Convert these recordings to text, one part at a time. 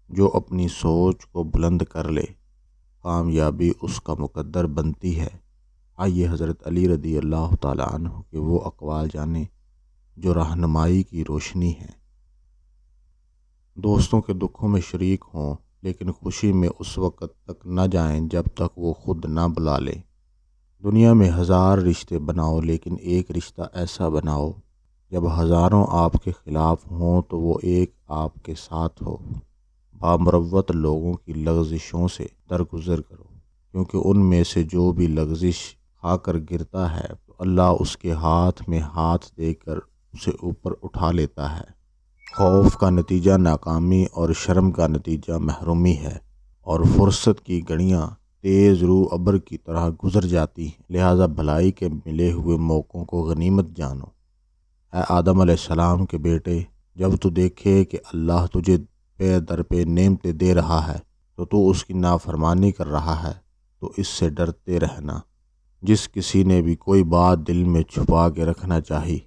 جو اپنی سوچ کو بلند کر لے کامیابی اس کا مقدر بنتی ہے۔ آئیے حضرت علی رضی اللہ تعالیٰ عنہ کے وہ اقوال جانیں جو رہنمائی کی روشنی ہیں۔ دوستوں کے دکھوں میں شریک ہوں لیکن خوشی میں اس وقت تک نہ جائیں جب تک وہ خود نہ بلا لیں۔ دنیا میں ہزار رشتے بناؤ لیکن ایک رشتہ ایسا بناؤ جب ہزاروں آپ کے خلاف ہوں تو وہ ایک آپ کے ساتھ ہو۔ بامروت لوگوں کی لغزشوں سے درگزر کرو، کیونکہ ان میں سے جو بھی لغزش کھا کر گرتا ہے تو اللہ اس کے ہاتھ میں ہاتھ دے کر اسے اوپر اٹھا لیتا ہے۔ خوف کا نتیجہ ناکامی اور شرم کا نتیجہ محرومی ہے، اور فرصت کی گھڑیاں تیز رو ابر کی طرح گزر جاتی ہیں، لہٰذا بھلائی کے ملے ہوئے موقعوں کو غنیمت جانو۔ اے آدم علیہ السلام کے بیٹے، جب تو دیکھے کہ اللہ تجھے پے در پہ نعمتیں دے رہا ہے تو اس کی نافرمانی کر رہا ہے تو اس سے ڈرتے رہنا۔ جس کسی نے بھی کوئی بات دل میں چھپا کے رکھنا چاہی،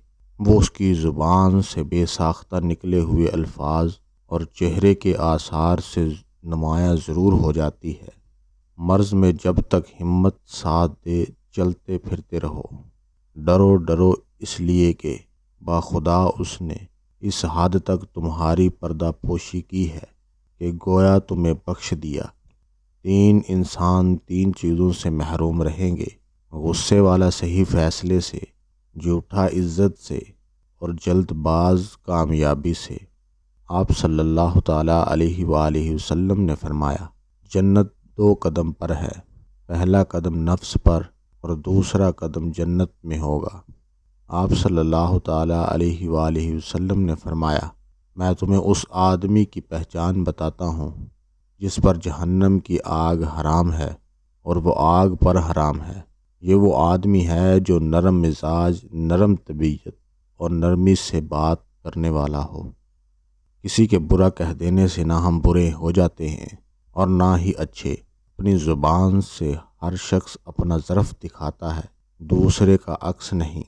وہ اس کی زبان سے بے ساختہ نکلے ہوئے الفاظ اور چہرے کے آثار سے نمایاں ضرور ہو جاتی ہے۔ مرض میں جب تک ہمت ساتھ دے چلتے پھرتے رہو۔ ڈرو ڈرو اس لیے کہ باخدا اس نے اس حد تک تمہاری پردہ پوشی کی ہے کہ گویا تمہیں بخش دیا۔ تین انسان تین چیزوں سے محروم رہیں گے: غصے والا صحیح فیصلے سے، جھوٹا عزت سے، اور جلد باز کامیابی سے۔ آپ صلی اللہ تعالیٰ علیہ وآلہ وسلم نے فرمایا، جنت دو قدم پر ہے، پہلا قدم نفس پر اور دوسرا قدم جنت میں ہوگا۔ آپ صلی اللہ تعالیٰ علیہ وآلہ وسلم نے فرمایا، میں تمہیں اس آدمی کی پہچان بتاتا ہوں جس پر جہنم کی آگ حرام ہے اور وہ آگ پر حرام ہے۔ یہ وہ آدمی ہے جو نرم مزاج، نرم طبیعت اور نرمی سے بات کرنے والا ہو۔ کسی کے برا کہہ دینے سے نہ ہم برے ہو جاتے ہیں اور نہ ہی اچھے۔ اپنی زبان سے ہر شخص اپنا ظرف دکھاتا ہے، دوسرے کا عکس نہیں۔